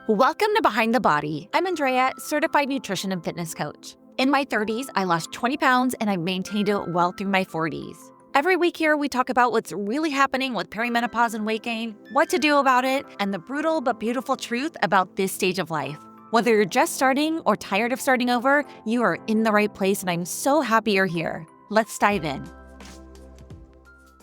Welcome to Behind the Body. I'm Andrea, certified nutrition and fitness coach. In my 30s, I lost 20 pounds and I've maintained it well through my 40s. Every week here, we talk about what's really happening with perimenopause and weight gain, what to do about it, and the brutal but beautiful truth about this stage of life. Whether you're just starting or tired of starting over, you are in the right place, and I'm so happy you're here. Let's dive in.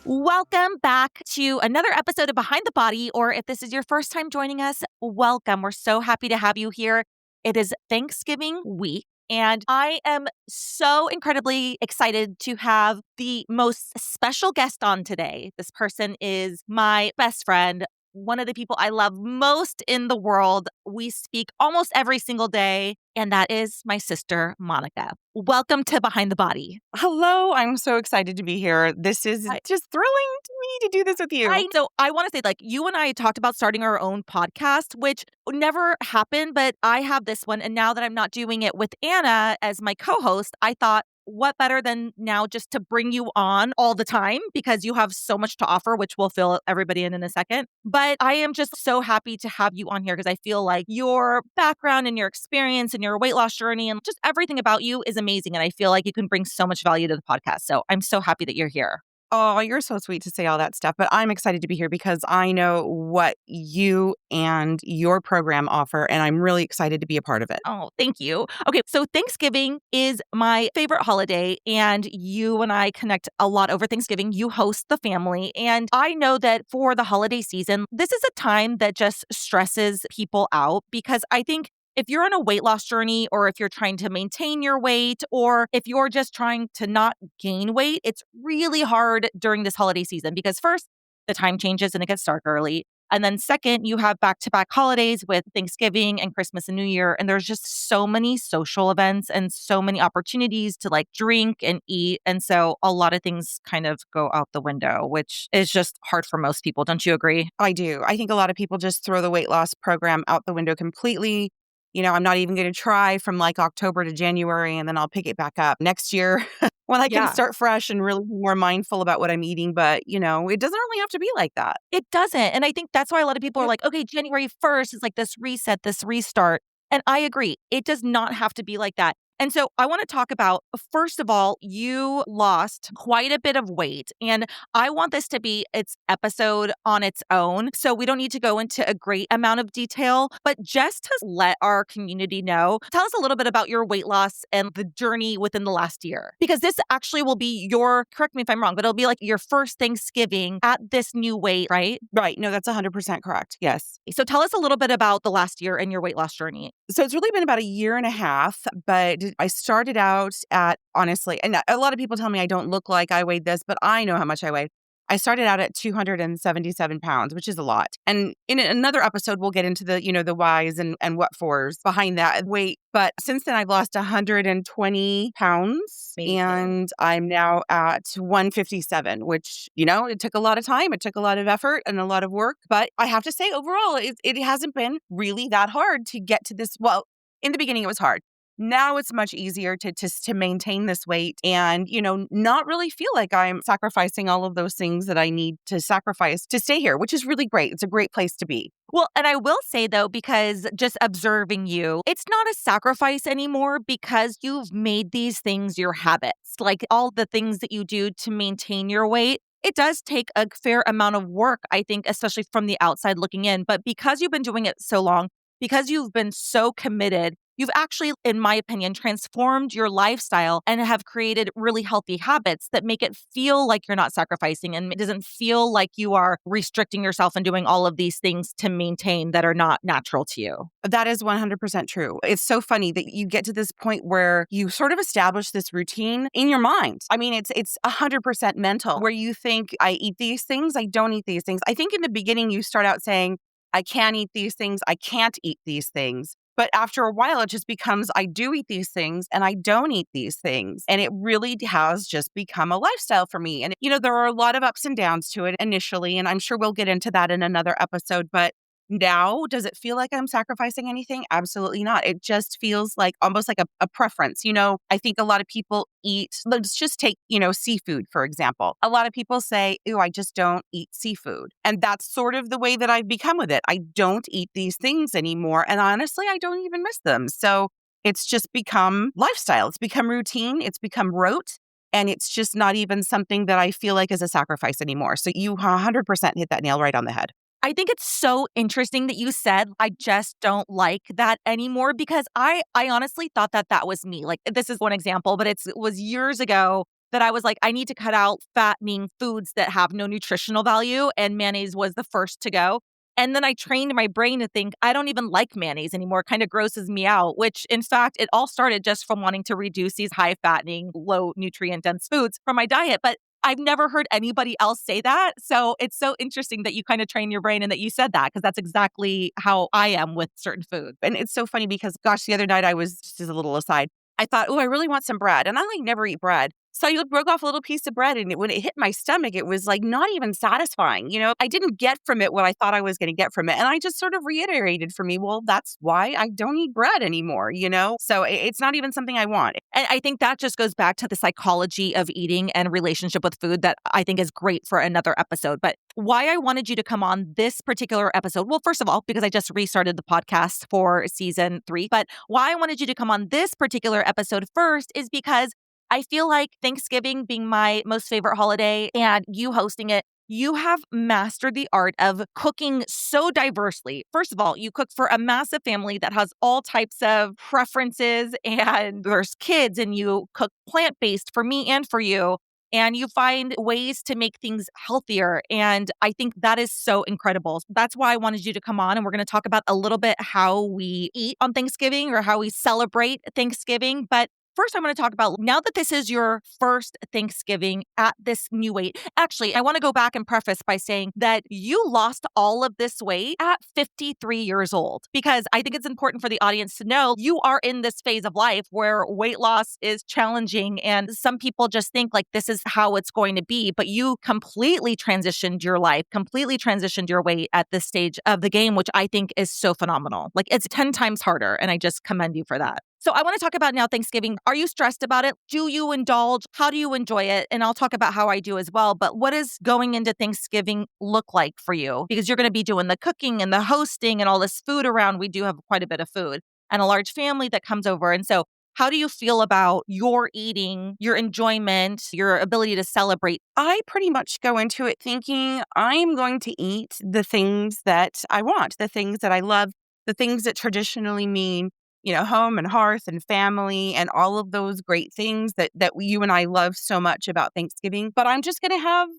Welcome back to another episode of Behind the Body, or if this is your first time joining us, welcome. We're so happy to have you here. It is Thanksgiving week, and I am so incredibly excited to have the most special guest on today. This person is my best friend, one of the people I love most in the world. We speak almost every single day, and that is my sister, Monica. Welcome to Behind the Body. Hello, I'm so excited to be here. This is just thrilling to me to do this with you. So I want to say, you and I talked about starting our own podcast, which never happened, but I have this one. And now that I'm not doing it with Anna as my co-host, I thought, what better than now just to bring you on all the time because you have so much to offer, which we'll fill everybody in a second. But I am just so happy to have you on here because I feel like your background and your experience and your weight loss journey and just everything about you is amazing. And I feel like you can bring so much value to the podcast. So I'm so happy that you're here. Oh, you're so sweet to say all that stuff, but I'm excited to be here because I know what you and your program offer, and I'm really excited to be a part of it. Oh, thank you. Okay, so Thanksgiving is my favorite holiday, and you and I connect a lot over Thanksgiving. You host the family, and I know that for the holiday season, this is a time that just stresses people out because I think if you're on a weight loss journey or if you're trying to maintain your weight or if you're just trying to not gain weight, it's really hard during this holiday season because first, the time changes and it gets dark early. And then second, you have back-to-back holidays with Thanksgiving and Christmas and New Year. And there's just so many social events and so many opportunities to drink and eat. And so a lot of things kind of go out the window, which is just hard for most people. Don't you agree? I do. I think a lot of people just throw the weight loss program out the window completely. I'm not even going to try from October to January, and then I'll pick it back up next year when I can start fresh and really be more mindful about what I'm eating. But, it doesn't really have to be like that. It doesn't. And I think that's why a lot of people are like, okay, January 1st is this reset, this restart. And I agree. It does not have to be like that. And so I want to talk about, first of all, you lost quite a bit of weight. And I want this to be its episode on its own. So we don't need to go into a great amount of detail, but just to let our community know, tell us a little bit about your weight loss and the journey within the last year. Because this actually will be correct me if I'm wrong, but it'll be your first Thanksgiving at this new weight, right? Right. No, that's 100% correct. Yes. So tell us a little bit about the last year and your weight loss journey. So it's really been about a year and a half, but I started out at, honestly, and a lot of people tell me I don't look like I weighed this, but I know how much I weighed. I started out at 277 pounds, which is a lot. And in another episode, we'll get into the whys and what fors behind that weight. But since then, I've lost 120 pounds. Amazing. And I'm now at 157, which, it took a lot of time. It took a lot of effort and a lot of work. But I have to say, overall, it hasn't been really that hard to get to this. Well, in the beginning, it was hard. Now it's much easier to maintain this weight and, not really feel like I'm sacrificing all of those things that I need to sacrifice to stay here, which is really great. It's a great place to be. Well, and I will say, though, because just observing you, it's not a sacrifice anymore because you've made these things your habits, all the things that you do to maintain your weight. It does take a fair amount of work, I think, especially from the outside looking in. But because you've been doing it so long, because you've been so committed, you've actually, in my opinion, transformed your lifestyle and have created really healthy habits that make it feel like you're not sacrificing and it doesn't feel like you are restricting yourself and doing all of these things to maintain that are not natural to you. That is 100% true. It's so funny that you get to this point where you sort of establish this routine in your mind. I mean, it's 100% mental where you think, I eat these things, I don't eat these things. I think in the beginning, you start out saying, I can eat these things, I can't eat these things. But after a while, it just becomes, I do eat these things and I don't eat these things. And it really has just become a lifestyle for me. And, there are a lot of ups and downs to it initially, and I'm sure we'll get into that in another episode. But Now, does it feel like I'm sacrificing anything? Absolutely not. It just feels like almost like a preference. I think a lot of people eat, let's just take, seafood, for example. A lot of people say, "Ew, I just don't eat seafood." And that's sort of the way that I've become with it. I don't eat these things anymore. And honestly, I don't even miss them. So it's just become lifestyle. It's become routine. It's become rote. And it's just not even something that I feel like is a sacrifice anymore. So you 100% hit that nail right on the head. I think it's so interesting that you said, I just don't like that anymore because I honestly thought that that was me. Like, this is one example, but it was years ago that I was like, I need to cut out fattening foods that have no nutritional value. And mayonnaise was the first to go. And then I trained my brain to think, I don't even like mayonnaise anymore. It kind of grosses me out, which in fact, it all started just from wanting to reduce these high fattening, low nutrient dense foods from my diet. But I've never heard anybody else say that. So it's so interesting that you kind of train your brain and that you said that because that's exactly how I am with certain foods. And it's so funny because, gosh, the other night I was, just as a little aside, I thought, oh, I really want some bread. And I never eat bread. So I broke off a little piece of bread and when it hit my stomach, it was like not even satisfying. I didn't get from it what I thought I was going to get from it. And I just sort of reiterated for me, well, that's why I don't eat bread anymore. So it's not even something I want. And I think that just goes back to the psychology of eating and relationship with food that I think is great for another episode. But why I wanted you to come on this particular episode, well, first of all, because I just restarted the podcast for season 3, but why I wanted you to come on this particular episode first is because I feel like Thanksgiving being my most favorite holiday and you hosting it, you have mastered the art of cooking so diversely. First of all, you cook for a massive family that has all types of preferences and there's kids and you cook plant-based for me and for you. And you find ways to make things healthier. And I think that is so incredible. That's why I wanted you to come on. And we're going to talk about a little bit how we eat on Thanksgiving or how we celebrate Thanksgiving. But first, I'm going to talk about now that this is your first Thanksgiving at this new weight. Actually, I want to go back and preface by saying that you lost all of this weight at 53 years old, because I think it's important for the audience to know you are in this phase of life where weight loss is challenging. And some people just think like this is how it's going to be, but you completely transitioned your life, completely transitioned your weight at this stage of the game, which I think is so phenomenal. Like it's 10 times harder. And I just commend you for that. So I want to talk about now Thanksgiving. Are you stressed about it? Do you indulge? How do you enjoy it? And I'll talk about how I do as well. But what does going into Thanksgiving look like for you? Because you're going to be doing the cooking and the hosting and all this food around. We do have quite a bit of food and a large family that comes over. And so how do you feel about your eating, your enjoyment, your ability to celebrate? I pretty much go into it thinking I'm going to eat the things that I want, the things that I love, the things that traditionally mean home and hearth and family and all of those great things that you and I love so much about Thanksgiving. But I'm just going to have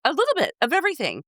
a little bit of everything.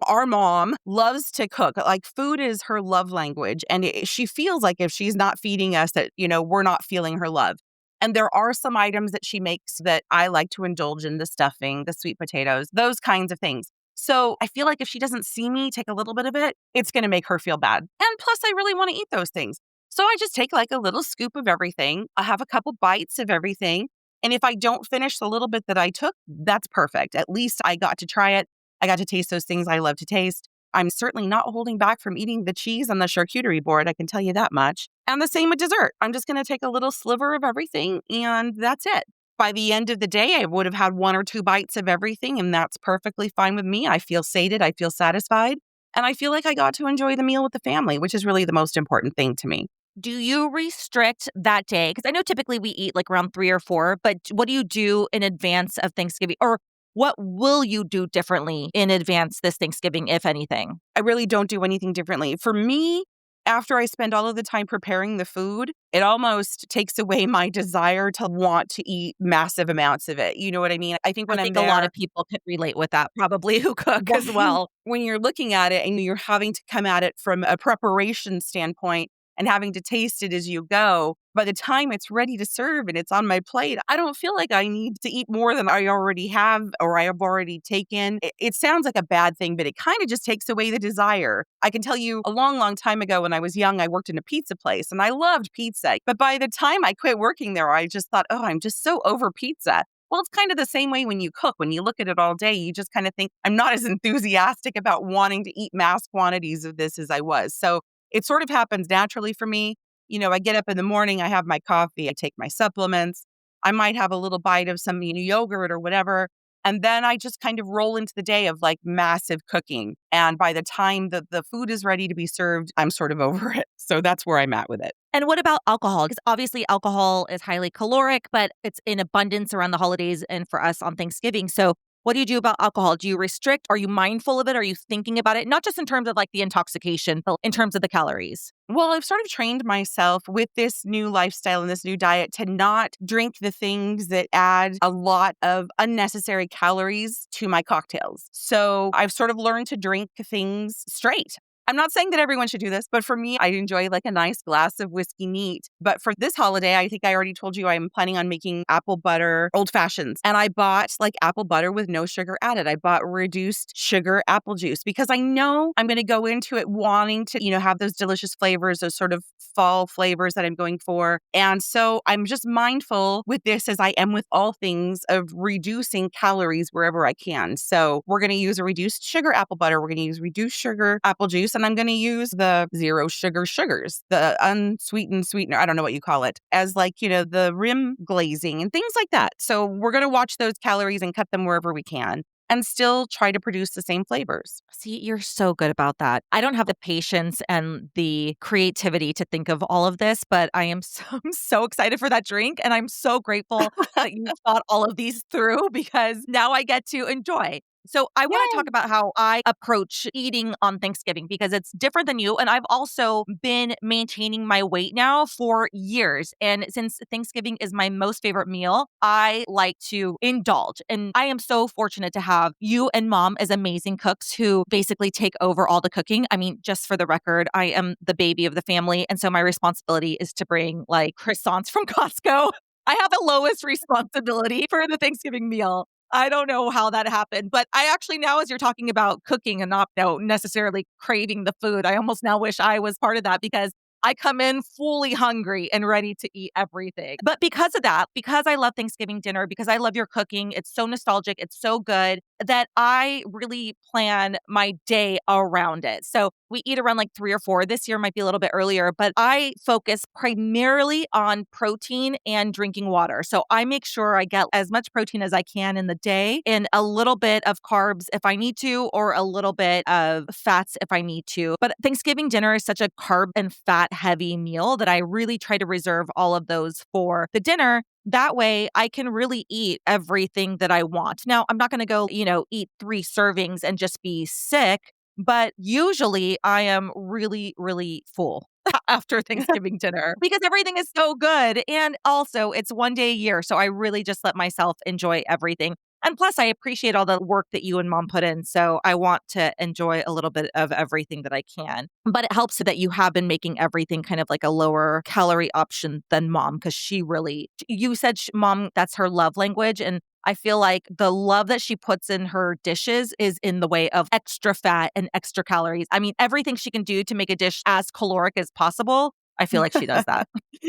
Our mom loves to cook. Like food is her love language. And she feels like if she's not feeding us that, we're not feeling her love. And there are some items that she makes that I like to indulge in, the stuffing, the sweet potatoes, those kinds of things. So I feel like if she doesn't see me take a little bit of it, it's going to make her feel bad. And plus, I really want to eat those things. So I just take like a little scoop of everything. I have a couple bites of everything. And if I don't finish the little bit that I took, that's perfect. At least I got to try it. I got to taste those things I love to taste. I'm certainly not holding back from eating the cheese on the charcuterie board. I can tell you that much. And the same with dessert. I'm just going to take a little sliver of everything and that's it. By the end of the day, I would have had 1 or 2 bites of everything and that's perfectly fine with me. I feel sated. I feel satisfied. And I feel like I got to enjoy the meal with the family, which is really the most important thing to me. Do you restrict that day? Because I know typically we eat like around 3 or 4, but what do you do in advance of Thanksgiving? Or what will you do differently in advance this Thanksgiving, if anything? I really don't do anything differently. For me, after I spend all of the time preparing the food, it almost takes away my desire to want to eat massive amounts of it. You know what I mean? I think I think a lot of people could relate with that, probably who cook as well. When you're looking at it and you're having to come at it from a preparation standpoint, and having to taste it as you go, by the time it's ready to serve and it's on my plate, I don't feel like I need to eat more than I already have or I have already taken. It sounds like a bad thing, but it kind of just takes away the desire. I can tell you a long, long time ago when I was young, I worked in a pizza place and I loved pizza. But by the time I quit working there, I just thought, oh, I'm just so over pizza. Well, it's kind of the same way when you cook. When you look at it all day, you just kind of think, I'm not as enthusiastic about wanting to eat mass quantities of this as I was. So it sort of happens naturally for me. I get up in the morning, I have my coffee, I take my supplements. I might have a little bite of some yogurt or whatever. And then I just kind of roll into the day of like massive cooking. And by the time that the food is ready to be served, I'm sort of over it. So that's where I'm at with it. And what about alcohol? Because obviously alcohol is highly caloric, but it's in abundance around the holidays and for us on Thanksgiving. So what do you do about alcohol? Do you restrict? Are you mindful of it? Are you thinking about it? Not just in terms of like the intoxication, but in terms of the calories. Well, I've sort of trained myself with this new lifestyle and this new diet to not drink the things that add a lot of unnecessary calories to my cocktails. So I've sort of learned to drink things straight. I'm not saying that everyone should do this, but for me, I enjoy like a nice glass of whiskey neat. But for this holiday, I think I already told you I'm planning on making apple butter old fashions. And I bought like apple butter with no sugar added. I bought reduced sugar apple juice because I know I'm going to go into it wanting to, have those delicious flavors, those sort of fall flavors that I'm going for. And so I'm just mindful with this as I am with all things of reducing calories wherever I can. So we're going to use a reduced sugar apple butter. We're going to use reduced sugar apple juice. And I'm going to use the zero sugar sugars, the unsweetened sweetener. I don't know what you call it, as like, the rim glazing and things like that. So we're going to watch those calories and cut them wherever we can and still try to produce the same flavors. See, you're so good about that. I don't have the patience and the creativity to think of all of this, but I am I'm so excited for that drink. And I'm so grateful that you thought all of these through because now I get to enjoy. So I want to talk Yay! about how I approach eating on Thanksgiving because it's different than you. And I've also been maintaining my weight now for years. And since Thanksgiving is my most favorite meal, I like to indulge. And I am so fortunate to have you and mom as amazing cooks who basically take over all the cooking. I mean, just for the record, I am the baby of the family. And so my responsibility is to bring like croissants from Costco. I have the lowest responsibility for the Thanksgiving meal. I don't know how that happened, but I actually now, as you're talking about cooking and not necessarily craving the food, I almost now wish I was part of that because I come in fully hungry and ready to eat everything. But because of that, because I love Thanksgiving dinner, because I love your cooking, it's so nostalgic, it's so good that I really plan my day around it. So we eat around like 3 or 4. This year might be a little bit earlier, but I focus primarily on protein and drinking water. So I make sure I get as much protein as I can in the day and a little bit of carbs if I need to, or a little bit of fats if I need to. But Thanksgiving dinner is such a carb and fat heavy meal that I really try to reserve all of those for the dinner. That way I can really eat everything that I want. Now, I'm not going to go, eat 3 servings and just be sick, but usually I am really, really full after Thanksgiving dinner because everything is so good. And also, it's one day a year. So I really just let myself enjoy everything. And plus, I appreciate all the work that you and mom put in. So I want to enjoy a little bit of everything that I can. But it helps that you have been making everything kind of like a lower calorie option than mom because you said mom, that's her love language. And I feel like the love that she puts in her dishes is in the way of extra fat and extra calories. I mean, everything she can do to make a dish as caloric as possible. I feel like she does that.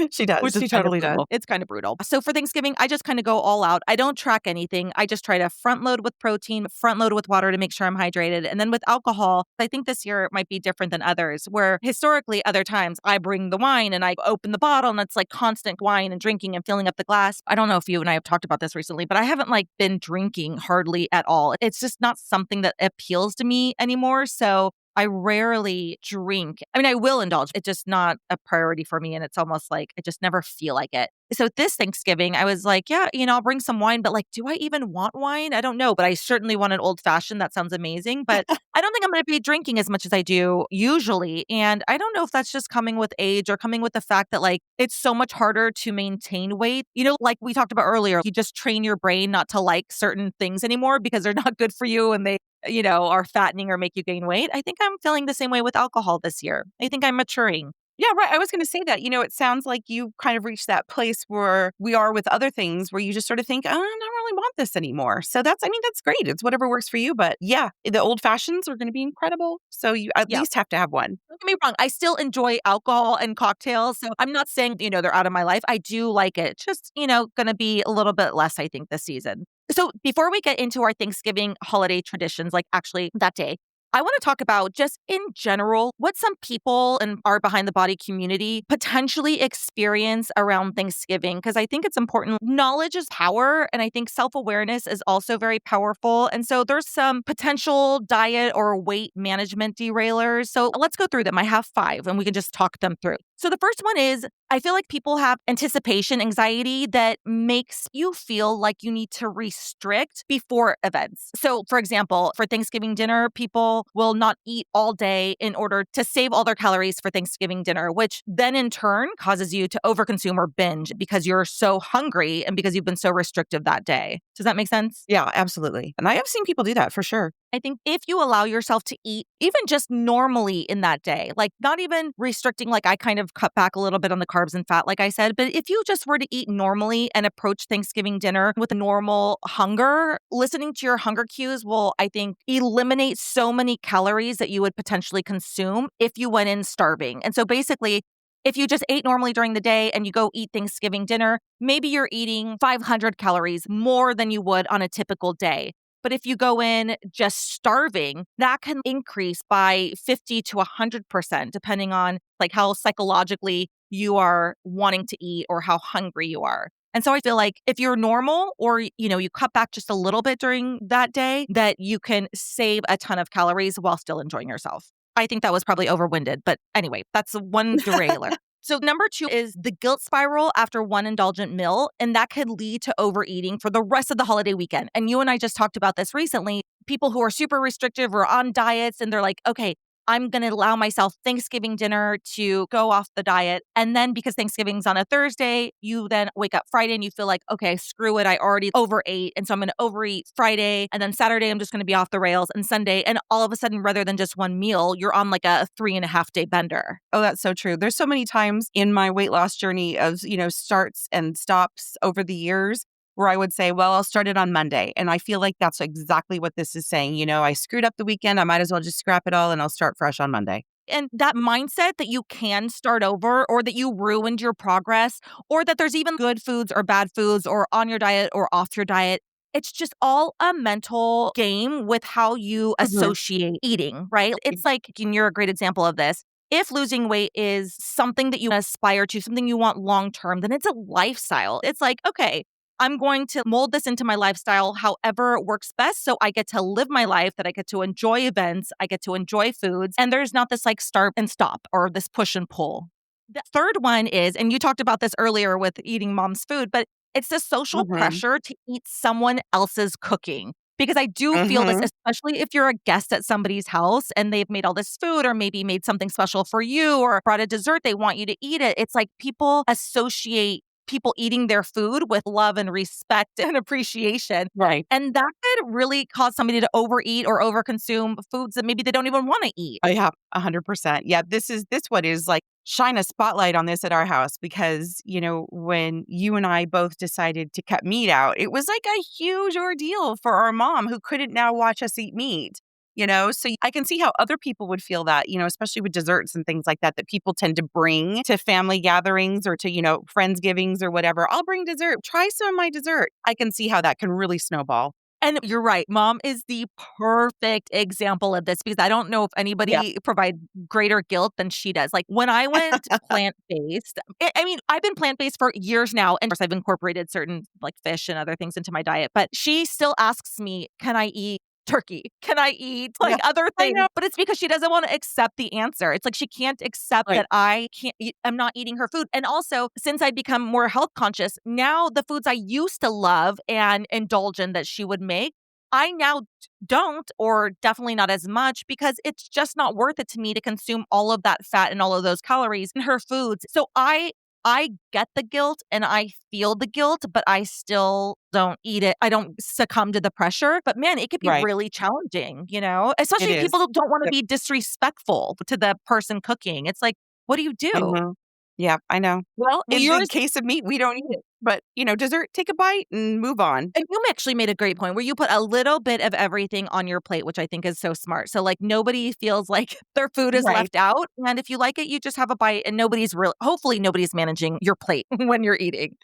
She does. Which is She kind of totally does. brutal. It's kind of brutal. So for Thanksgiving, I just kind of go all out. I don't track anything. I just try to front load with protein, front load with water to make sure I'm hydrated. And then with alcohol, I think this year it might be different than others, where historically other times I bring the wine and I open the bottle and it's like constant wine and drinking and filling up the glass. I don't know if you and I have talked about this recently, but I haven't like been drinking hardly at all. It's just not something that appeals to me anymore. So I rarely drink. I mean, I will indulge. It's just not a priority for me. And it's almost like I just never feel like it. So this Thanksgiving, I was like, yeah, I'll bring some wine, but like, do I even want wine? I don't know, but I certainly want an old fashioned. That sounds amazing. But I don't think I'm going to be drinking as much as I do usually. And I don't know if that's just coming with age or coming with the fact that like it's so much harder to maintain weight. Like we talked about earlier, you just train your brain not to like certain things anymore because they're not good for you and they are fattening or make you gain weight. I think I'm feeling the same way with alcohol this year. I think I'm maturing. Yeah, right. I was going to say that. It sounds like you kind of reached that place where we are with other things where you just sort of think, oh, I don't really want this anymore. So that's great. It's whatever works for you. But yeah, the old fashions are going to be incredible. So you at Yeah. least have to have one. Don't get me wrong, I still enjoy alcohol and cocktails, so I'm not saying, they're out of my life. I do like it. Just, gonna be a little bit less, I think, this season. So before we get into our Thanksgiving holiday traditions, like actually that day, I want to talk about just in general what some people in our behind the body community potentially experience around Thanksgiving. Because I think it's important. Knowledge is power. And I think self awareness is also very powerful. And so there's some potential diet or weight management derailers. So let's go through them. I have 5 and we can just talk them through. So the first one is I feel like people have anticipation anxiety that makes you feel like you need to restrict before events. So, for example, for Thanksgiving dinner, people will not eat all day in order to save all their calories for Thanksgiving dinner, which then in turn causes you to overconsume or binge because you're so hungry and because you've been so restrictive that day. Does that make sense? Yeah, absolutely. And I have seen people do that for sure. I think if you allow yourself to eat even just normally in that day, like not even restricting, like I kind of cut back a little bit on the carbs and fat, like I said, but if you just were to eat normally and approach Thanksgiving dinner with a normal hunger, listening to your hunger cues will, I think, eliminate so many calories that you would potentially consume if you went in starving. And so basically, if you just ate normally during the day and you go eat Thanksgiving dinner, maybe you're eating 500 calories more than you would on a typical day. But if you go in just starving, that can increase by 50 to 100%, depending on like how psychologically you are wanting to eat or how hungry you are. And so I feel like if you're normal or, you cut back just a little bit during that day, that you can save a ton of calories while still enjoying yourself. I think that was probably overwinded, but anyway, that's one derailer. So number 2 is the guilt spiral after one indulgent meal, and that could lead to overeating for the rest of the holiday weekend. And you and I just talked about this recently. People who are super restrictive or on diets, and they're like, okay, I'm going to allow myself Thanksgiving dinner to go off the diet. And then because Thanksgiving's on a Thursday, you then wake up Friday and you feel like, okay, screw it. I already overate. And so I'm going to overeat Friday. And then Saturday, I'm just going to be off the rails and Sunday. And all of a sudden, rather than just one meal, you're on like a 3.5 day bender. Oh, that's so true. There's so many times in my weight loss journey of, starts and stops over the years where I would say, well, I'll start it on Monday. And I feel like that's exactly what this is saying. I screwed up the weekend. I might as well just scrap it all and I'll start fresh on Monday. And that mindset that you can start over or that you ruined your progress or that there's even good foods or bad foods or on your diet or off your diet. It's just all a mental game with how you Mhm. associate eating, right? It's like, and you're a great example of this. If losing weight is something that you aspire to, something you want long term, then it's a lifestyle. It's like, okay, I'm going to mold this into my lifestyle however works best. So I get to live my life, that I get to enjoy events, I get to enjoy foods, and there's not this like start and stop or this push and pull. The third one is, and you talked about this earlier with eating mom's food, but it's the social Mhm. pressure to eat someone else's cooking. Because I do feel this, Mhm. especially if you're a guest at somebody's house and they've made all this food or maybe made something special for you or brought a dessert, they want you to eat it. It's like people associate people eating their food with love and respect and appreciation. Right. And that could really cause somebody to overeat or overconsume foods that maybe they don't even want to eat. I have 100%. Yeah, this one is like shine a spotlight on this at our house because, when you and I both decided to cut meat out, it was like a huge ordeal for our mom who couldn't now watch us eat meat. So I can see how other people would feel that, especially with desserts and things like that, that people tend to bring to family gatherings or to, friendsgivings or whatever. I'll bring dessert. Try some of my dessert. I can see how that can really snowball. And you're right. Mom is the perfect example of this because I don't know if Yeah. anybody provides greater guilt than she does. Like when I went plant-based, I mean, I've been plant-based for years now. And of course, I've incorporated certain like fish and other things into my diet. But she still asks me, can I eat turkey? Can I eat Yeah. like other I things? know. But it's because she doesn't want to accept the answer. It's like she can't accept Right. that I can't eat, I'm not eating her food. And also, since I become more health conscious, now the foods I used to love and indulgent that she would make, I now don't, or definitely not as much, because it's just not worth it to me to consume all of that fat and all of those calories in her foods. So I get the guilt and I feel the guilt, but I still don't eat it. I don't succumb to the pressure. But man, it could be Right. really challenging, It especially if is. people don't want to Yep. be disrespectful to the person cooking. It's like, What do you do? Mhm. Yeah, I know. Well, Well, in the yours case of meat, we don't eat it. But, dessert, take a bite and move on. and you actually made a great point where you put a little bit of everything on your plate, which I think is so smart. So, like, nobody feels like their food is Right. left out, and if you like it, you just have a bite, and hopefully nobody's managing your plate when you're eating.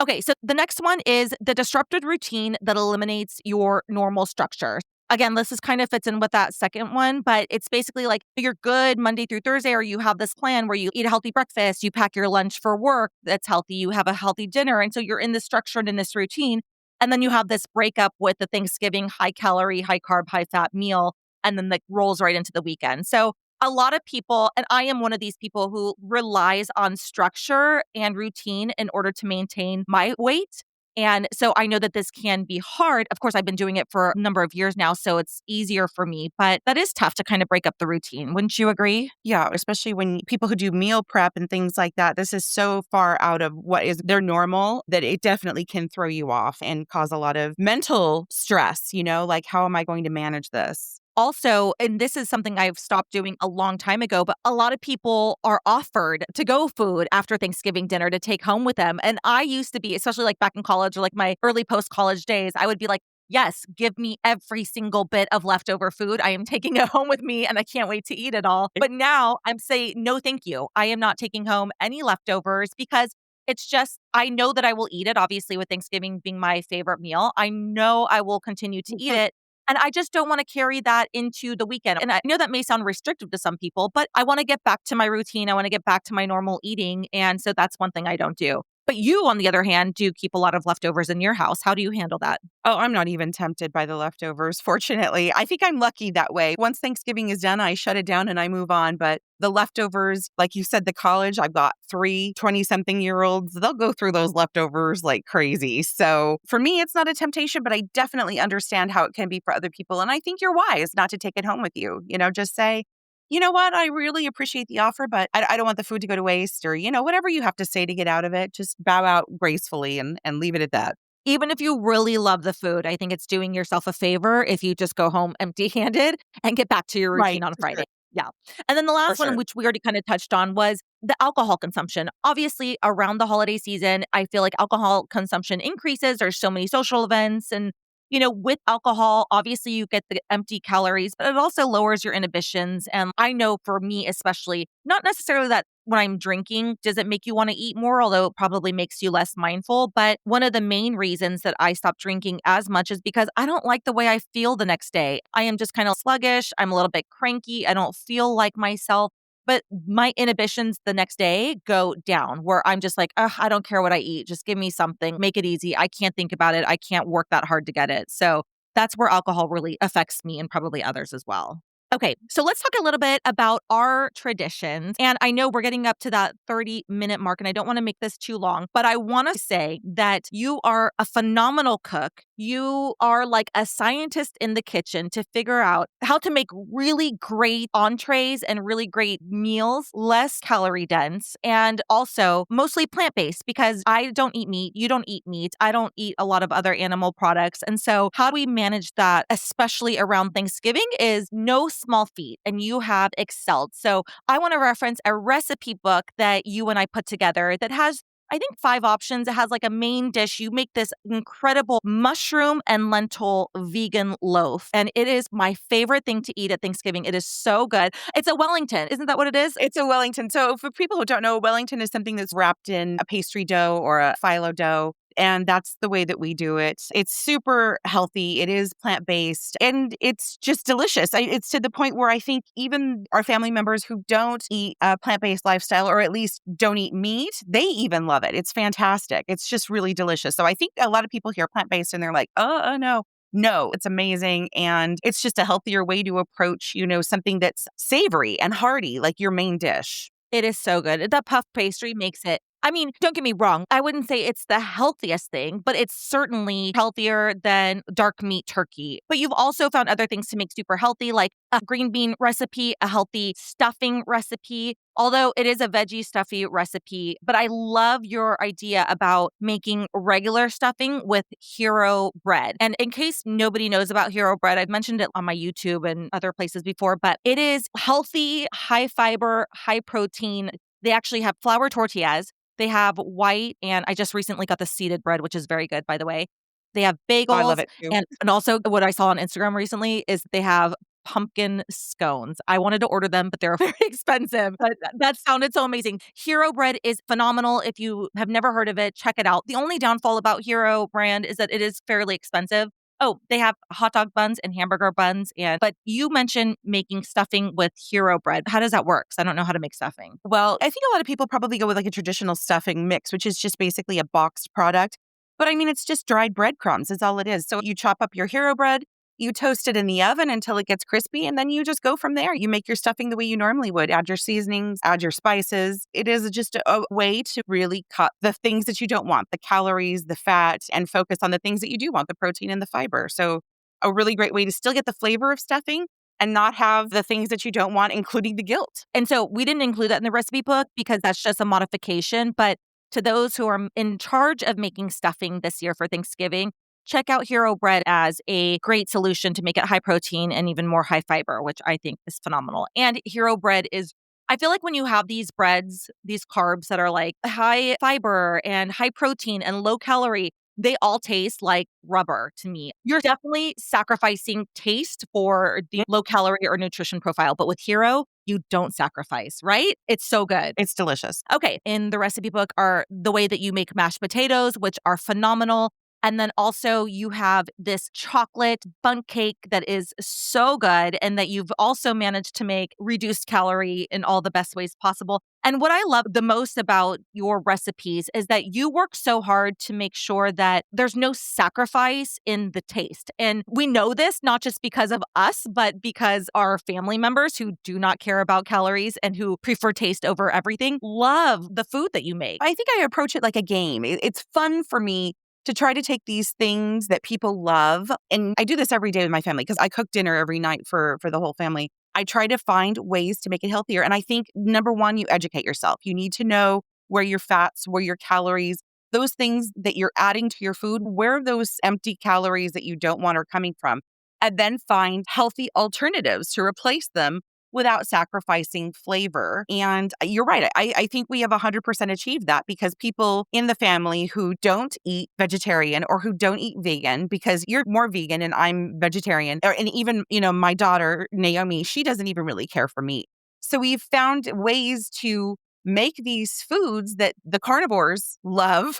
Okay, so the next one is the disrupted routine that eliminates your normal structure. Again, this is kind of fits in with that second one, but it's basically like you're good Monday through Thursday, or you have this plan where you eat a healthy breakfast, you pack your lunch for work that's healthy, you have a healthy dinner. And so you're in this structure and in this routine. And then you have this breakup with the Thanksgiving high calorie, high carb, high fat meal, and then that rolls right into the weekend. So a lot of people, and I am one of these people who relies on structure and routine in order to maintain my weight. And so I know that this can be hard. Of course, I've been doing it for a number of years now, so it's easier for me, but that is tough to kind of break up the routine. Wouldn't you agree? Yeah, especially when people who do meal prep and things like that, this is so far out of what is their normal that it definitely can throw you off and cause a lot of mental stress, like, how am I going to manage this? Also, and this is something I've stopped doing a long time ago, but a lot of people are offered to go food after Thanksgiving dinner to take home with them. And I used to be, especially like back in college or like my early post college days, I would be like, yes, give me every single bit of leftover food. I am taking it home with me and I can't wait to eat it all. But now I'm saying, no, thank you. I am not taking home any leftovers because it's just, I know that I will eat it, obviously, with Thanksgiving being my favorite meal. I know I will continue to eat it. And I just don't wanna carry that into the weekend. And I know that may sound restrictive to some people, but I wanna get back to my routine. I wanna get back to my normal eating. And so that's one thing I don't do. But you, on the other hand, do keep a lot of leftovers in your house. How do you handle that? Oh, I'm not even tempted by the leftovers, fortunately. I think I'm lucky that way. Once Thanksgiving is done, I shut it down and I move on. But the leftovers, like you said, the college, I've got 3 20-something year olds. They'll go through those leftovers like crazy. So for me, it's not a temptation, but I definitely understand how it can be for other people. And I think you're wise not to take it home with you. Just say, you know what? I really appreciate the offer, but I don't want the food to go to waste, or, whatever you have to say to get out of it. Just bow out gracefully and leave it at that. Even if you really love the food, I think it's doing yourself a favor if you just go home empty-handed and get back to your routine Right. on For sure. Friday. Yeah. And then the For last one, sure. which we already kind of touched on, was the alcohol consumption. Obviously, around the holiday season, I feel like alcohol consumption increases. There's so many social events. And, with alcohol, obviously you get the empty calories, but it also lowers your inhibitions. And I know for me, especially, not necessarily that when I'm drinking, does it make you want to eat more? Although it probably makes you less mindful. But one of the main reasons that I stopped drinking as much is because I don't like the way I feel the next day. I am just kind of sluggish. I'm a little bit cranky. I don't feel like myself. But my inhibitions the next day go down where I'm just like, ugh, I don't care what I eat. Just give me something, make it easy. I can't think about it. I can't work that hard to get it. So that's where alcohol really affects me and probably others as well. Okay, so let's talk a little bit about our traditions. And I know we're getting up to that 30-minute mark, and I don't want to make this too long, but I want to say that you are a phenomenal cook. You are like a scientist in the kitchen to figure out how to make really great entrees and really great meals, less calorie dense, and also mostly plant based because I don't eat meat. You don't eat meat. I don't eat a lot of other animal products. And so, how do we manage that, especially around Thanksgiving, is no small feat, and you have excelled. So, I want to reference a recipe book that you and I put together that has, I think, 5 options. It has like a main dish. You make this incredible mushroom and lentil vegan loaf. And it is my favorite thing to eat at Thanksgiving. It is so good. It's a Wellington. Isn't that what it is? It's a Wellington. So for people who don't know, Wellington is something that's wrapped in a pastry dough or a phyllo dough. And that's the way that we do it. It's super healthy. It is plant-based and it's just delicious. It's to the point where I think even our family members who don't eat a plant-based lifestyle, or at least don't eat meat, they even love it. It's fantastic. It's just really delicious. So I think a lot of people hear plant-based and they're like, no. No, it's amazing. And it's just a healthier way to approach, something that's savory and hearty, like your main dish. It is so good. The puff pastry makes it I mean, don't get me wrong. I wouldn't say it's the healthiest thing, but it's certainly healthier than dark meat turkey. But you've also found other things to make super healthy, like a green bean recipe, a healthy stuffing recipe, although it is a veggie stuffy recipe. But I love your idea about making regular stuffing with hero bread. And in case nobody knows about hero bread, I've mentioned it on my YouTube and other places before, but it is healthy, high fiber, high protein. They actually have flour tortillas. They have white, and I just recently got the seeded bread, which is very good, by the way. They have Oh, I love bagels, it too. and also what I saw on Instagram recently is they have pumpkin scones. I wanted to order them, but they're very expensive. But that sounded so amazing. Hero bread is phenomenal. If you have never heard of it, check it out. The only downfall about Hero brand is that it is fairly expensive. Oh, they have hot dog buns and hamburger buns. But you mentioned making stuffing with hero bread. How does that work? 'Cause I don't know how to make stuffing. Well, I think a lot of people probably go with like a traditional stuffing mix, which is just basically a boxed product. But I mean, it's just dried breadcrumbs is all it is. So you chop up your hero bread, you toast it in the oven until it gets crispy, and then you just go from there. You make your stuffing the way you normally would. Add your seasonings, add your spices. It is just a way to really cut the things that you don't want, the calories, the fat, and focus on the things that you do want, the protein and the fiber. So a really great way to still get the flavor of stuffing and not have the things that you don't want, including the guilt. And so we didn't include that in the recipe book because that's just a modification. But to those who are in charge of making stuffing this year for Thanksgiving, check out Hero Bread as a great solution to make it high protein and even more high fiber, which I think is phenomenal. And Hero Bread is, I feel like when you have these breads, these carbs that are like high fiber and high protein and low calorie, they all taste like rubber to me. You're definitely sacrificing taste for the low calorie or nutrition profile, but with Hero, you don't sacrifice, right? It's so good. It's delicious. Okay, in the recipe book are the way that you make mashed potatoes, which are phenomenal. And then also you have this chocolate bundt cake that is so good and that you've also managed to make reduced calorie in all the best ways possible. And what I love the most about your recipes is that you work so hard to make sure that there's no sacrifice in the taste. And we know this not just because of us, but because our family members who do not care about calories and who prefer taste over everything love the food that you make. I think I approach it like a game. It's fun for me to try to take these things that people love. And I do this every day with my family because I cook dinner every night for the whole family. I try to find ways to make it healthier. And I think number one, you educate yourself. You need to know where your fats, where your calories, those things that you're adding to your food, where those empty calories that you don't want are coming from. And then find healthy alternatives to replace them without sacrificing flavor. And you're right. I think we have 100% achieved that because people in the family who don't eat vegetarian or who don't eat vegan, because you're more vegan and I'm vegetarian, and even, my daughter, Naomi, she doesn't even really care for meat. So we've found ways to make these foods that the carnivores love,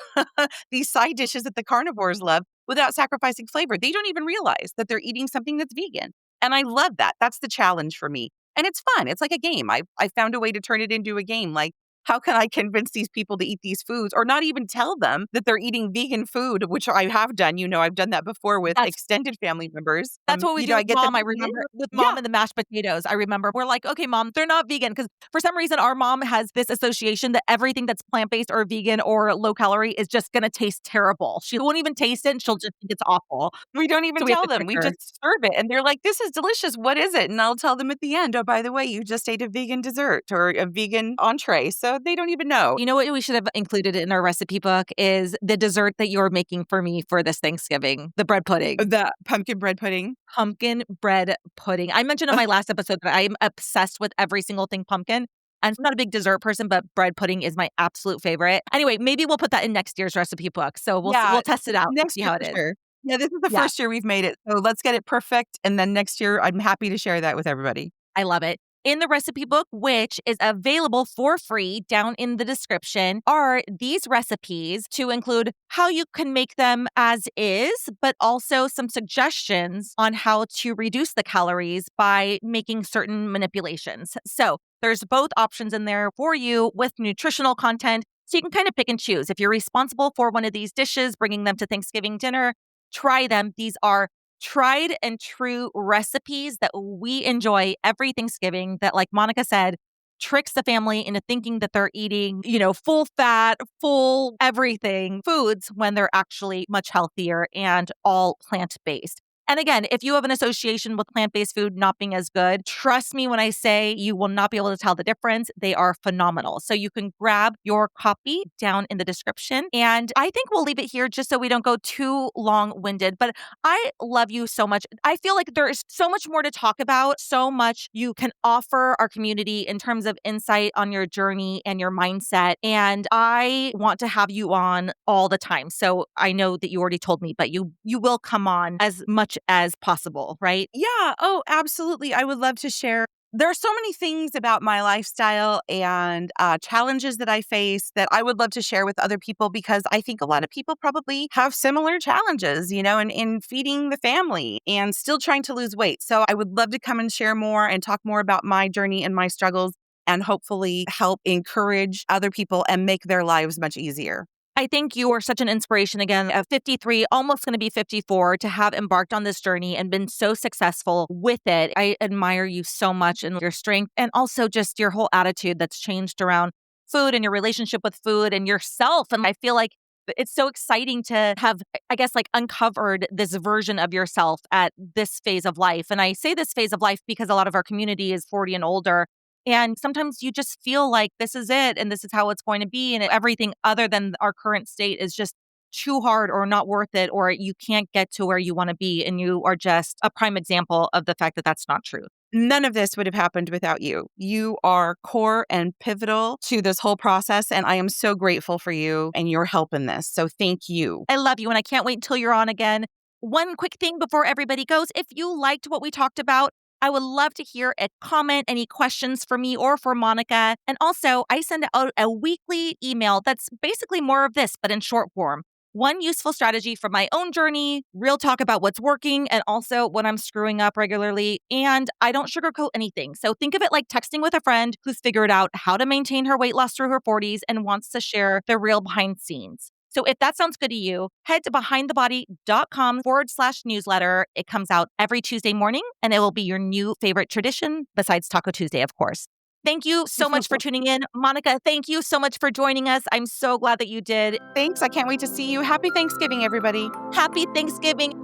these side dishes that the carnivores love without sacrificing flavor. They don't even realize that they're eating something that's vegan. And I love that. That's the challenge for me. And it's fun. It's like a game. I found a way to turn it into a game. Like, how can I convince these people to eat these foods or not even tell them that they're eating vegan food, which I have done. I've done that before with extended family members. That's what we do I with get them. mom. I remember with mom and the mashed potatoes. I remember we're like, okay, mom, they're not vegan because for some reason our mom has this association that everything that's plant-based or vegan or low calorie is just going to taste terrible. She won't even taste it and she'll just think it's awful. We don't even So we have tell to them. trick We her. just serve it. And they're like, this is delicious. What is it? And I'll tell them at the end, oh, by the way, you just ate a vegan dessert or a vegan entree. So they don't even know. You know what we should have included in our recipe book is the dessert that you're making for me for this Thanksgiving, the bread pudding. The pumpkin bread pudding. Pumpkin bread pudding. I mentioned on my last episode that I'm obsessed with every single thing pumpkin. I'm not a big dessert person, but bread pudding is my absolute favorite. Anyway, maybe we'll put that in next year's recipe book. So we'll test it out and Next see year how for it is. sure. Yeah, this is the first year we've made it. So let's get it perfect. And then next year, I'm happy to share that with everybody. I love it. In the recipe book, which is available for free down in the description, are these recipes to include how you can make them as is, but also some suggestions on how to reduce the calories by making certain manipulations. So there's both options in there for you with nutritional content. So you can kind of pick and choose. If you're responsible for one of these dishes, bringing them to Thanksgiving dinner, try them. These are tried and true recipes that we enjoy every Thanksgiving that, like Monica said, tricks the family into thinking that they're eating, full fat, full everything foods when they're actually much healthier and all plant-based. And again, if you have an association with plant-based food not being as good, trust me when I say you will not be able to tell the difference. They are phenomenal. So you can grab your copy down in the description. And I think we'll leave it here just so we don't go too long-winded. But I love you so much. I feel like there is so much more to talk about, so much you can offer our community in terms of insight on your journey and your mindset. And I want to have you on all the time. So I know that you already told me, but you will come on as much as possible, right? Yeah. Oh, absolutely. I would love to share. There are so many things about my lifestyle and challenges that I face that I would love to share with other people because I think a lot of people probably have similar challenges, in feeding the family and still trying to lose weight. So I would love to come and share more and talk more about my journey and my struggles and hopefully help encourage other people and make their lives much easier. I think you are such an inspiration again at 53, almost going to be 54, to have embarked on this journey and been so successful with it. I admire you so much and your strength and also just your whole attitude that's changed around food and your relationship with food and yourself. And I feel like it's so exciting to have, I guess, like uncovered this version of yourself at this phase of life. And I say this phase of life because a lot of our community is 40 and older. And sometimes you just feel like this is it and this is how it's going to be. And everything other than our current state is just too hard or not worth it, or you can't get to where you want to be. And you are just a prime example of the fact that that's not true. None of this would have happened without you. You are core and pivotal to this whole process, and I am so grateful for you and your help in this. So thank you. I love you, and I can't wait until you're on again. One quick thing before everybody goes. If you liked what we talked about, I would love to hear a comment, any questions for me or for Monica. And also, I send out a weekly email that's basically more of this, but in short form. One useful strategy from my own journey, real talk about what's working, and also when I'm screwing up regularly. And I don't sugarcoat anything. So think of it like texting with a friend who's figured out how to maintain her weight loss through her 40s and wants to share the real behind scenes. So if that sounds good to you, head to behindthebody.com/newsletter. It comes out every Tuesday morning, and it will be your new favorite tradition, besides Taco Tuesday, of course. Thank you so much for tuning in. Monica, thank you so much for joining us. I'm so glad that you did. Thanks. I can't wait to see you. Happy Thanksgiving, everybody. Happy Thanksgiving.